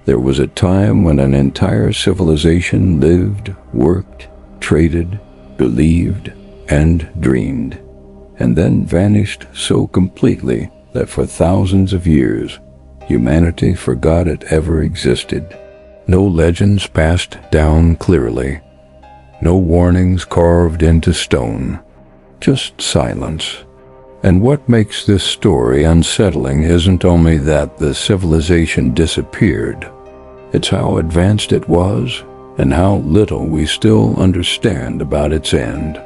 There was a time when an entire civilization lived, worked, traded, believed, and dreamed, and then vanished so completely that for thousands of years, humanity forgot it ever existed. No legends passed down clearly, no warnings carved into stone, just silence. And what makes this story unsettling isn't only that the civilization disappeared, it's how advanced it was and how little we still understand about its end.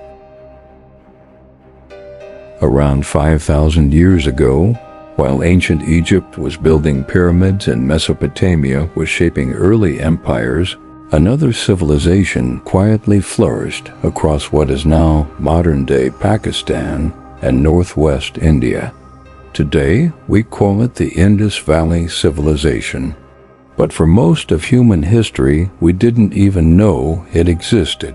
Around 5,000 years ago, while ancient Egypt was building pyramids and Mesopotamia was shaping early empires, another civilization quietly flourished across what is now modern-day Pakistan and northwest India. Today, we call it the Indus Valley Civilization. But for most of human history, we didn't even know it existed.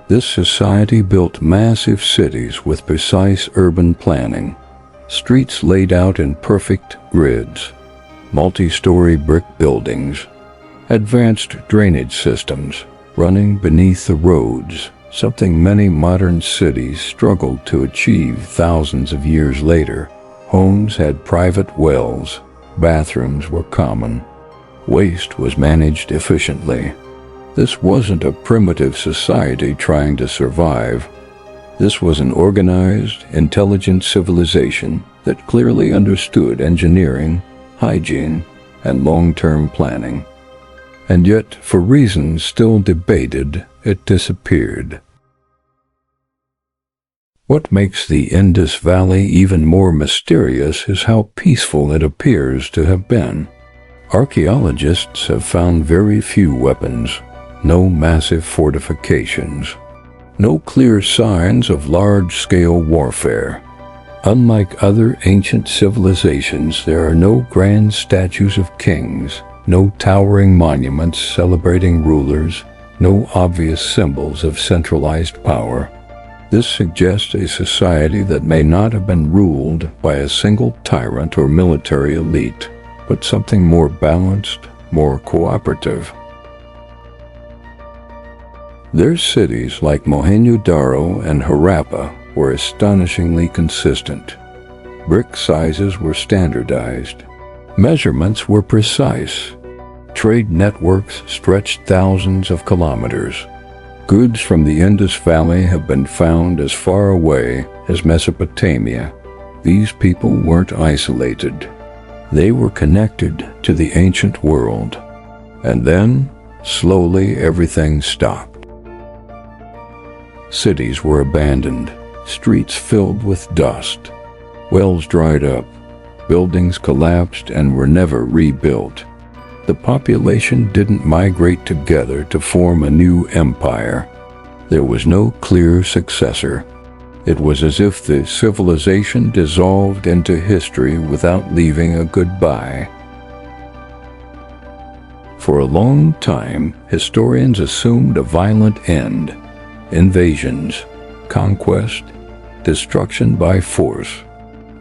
This society built massive cities with precise urban planning, streets laid out in perfect grids, multi-story brick buildings, advanced drainage systems running beneath the roads, something many modern cities struggled to achieve thousands of years later. Homes had private wells, bathrooms were common, waste was managed efficiently. This wasn't a primitive society trying to survive. This was an organized, intelligent civilization that clearly understood engineering, hygiene, and long-term planning. And yet, for reasons still debated, it disappeared. What makes the Indus Valley even more mysterious is how peaceful it appears to have been. Archaeologists have found very few weapons, no massive fortifications, no clear signs of large-scale warfare. Unlike other ancient civilizations, there are no grand statues of kings, no towering monuments celebrating rulers, no obvious symbols of centralized power. This suggests a society that may not have been ruled by a single tyrant or military elite, but something more balanced, more cooperative. Their cities like Mohenjo-Daro and Harappa were astonishingly consistent. Brick sizes were standardized. Measurements were precise. Trade networks stretched thousands of kilometers. Goods from the Indus Valley have been found as far away as Mesopotamia. These people weren't isolated. They were connected to the ancient world. And then, slowly, everything stopped. Cities were abandoned, streets filled with dust, wells dried up, buildings collapsed and were never rebuilt. The population didn't migrate together to form a new empire. There was no clear successor. It was as if the civilization dissolved into history without leaving a goodbye. For a long time, historians assumed a violent end. Invasions, conquest, destruction by force.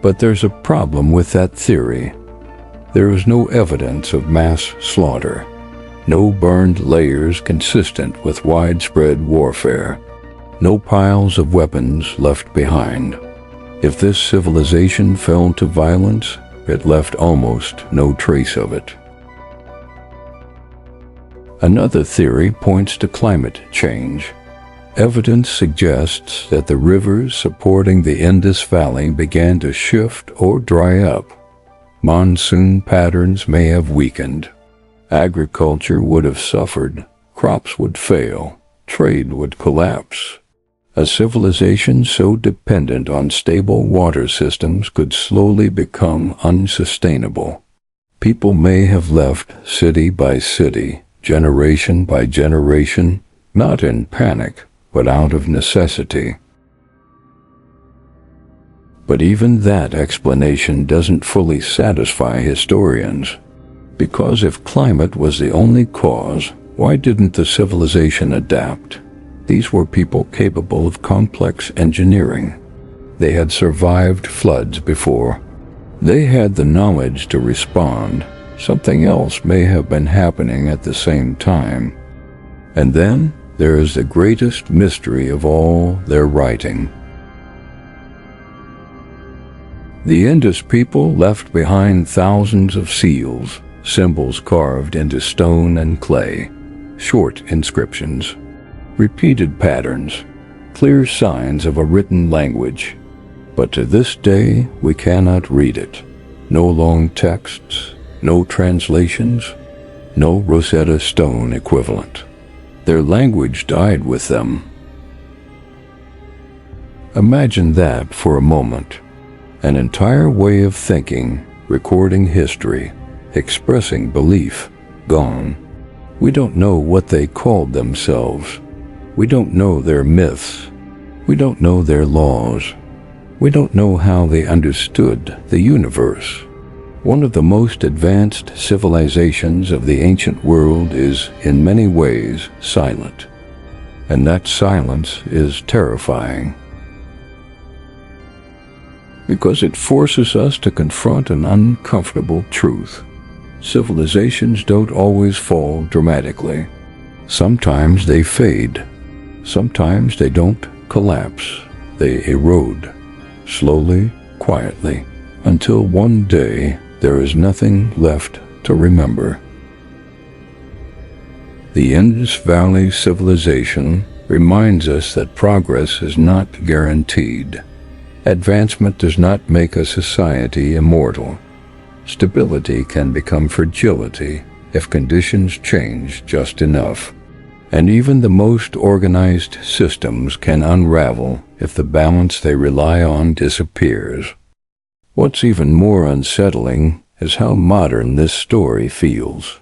But there's a problem with that theory. There is no evidence of mass slaughter, no burned layers consistent with widespread warfare, no piles of weapons left behind. If this civilization fell to violence, it left almost no trace of it. Another theory points to climate change. Evidence suggests that the rivers supporting the Indus Valley began to shift or dry up. Monsoon patterns may have weakened. Agriculture would have suffered. Crops would fail. Trade would collapse. A civilization so dependent on stable water systems could slowly become unsustainable. People may have left city by city, generation by generation, not in panic, but out of necessity. But even that explanation doesn't fully satisfy historians. Because if climate was the only cause, why didn't the civilization adapt? These were people capable of complex engineering. They had survived floods before. They had the knowledge to respond, Something else may have been happening at the same time. And then there is the greatest mystery of all their writing. The Indus people left behind thousands of seals, symbols carved into stone and clay, short inscriptions, repeated patterns, clear signs of a written language. But to this day we cannot read it. No long texts, no translations, no Rosetta Stone equivalent. Their language died with them. Imagine that for a moment. An entire way of thinking, recording history, expressing belief, gone. We don't know what they called themselves. We don't know their myths. We don't know their laws. We don't know how they understood the universe. One of the most advanced civilizations of the ancient world is, in many ways, silent. And that silence is terrifying, because it forces us to confront an uncomfortable truth. Civilizations don't always fall dramatically. Sometimes they fade. Sometimes they don't collapse. They erode, slowly, quietly, until one day there is nothing left to remember. The Indus Valley Civilization reminds us that progress is not guaranteed. Advancement does not make a society immortal. Stability can become fragility if conditions change just enough. And even the most organized systems can unravel if the balance they rely on disappears. What's even more unsettling is how modern this story feels.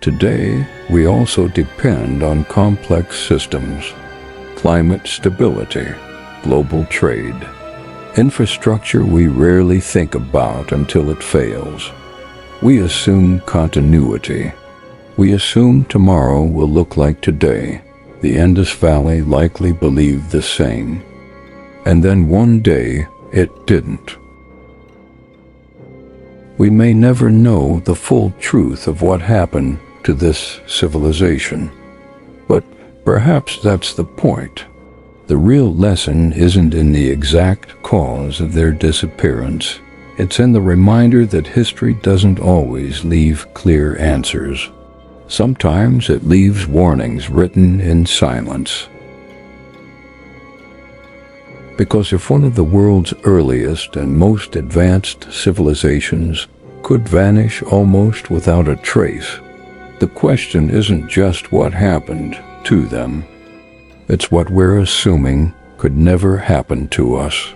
Today, we also depend on complex systems. Climate stability, global trade, infrastructure we rarely think about until it fails. We assume continuity. We assume tomorrow will look like today. The Indus Valley likely believed the same. And then one day, it didn't. We may never know the full truth of what happened to this civilization, but perhaps that's the point. The real lesson isn't in the exact cause of their disappearance. It's in the reminder that history doesn't always leave clear answers. Sometimes it leaves warnings written in silence. Because if one of the world's earliest and most advanced civilizations could vanish almost without a trace, the question isn't just what happened to them. It's what we're assuming could never happen to us.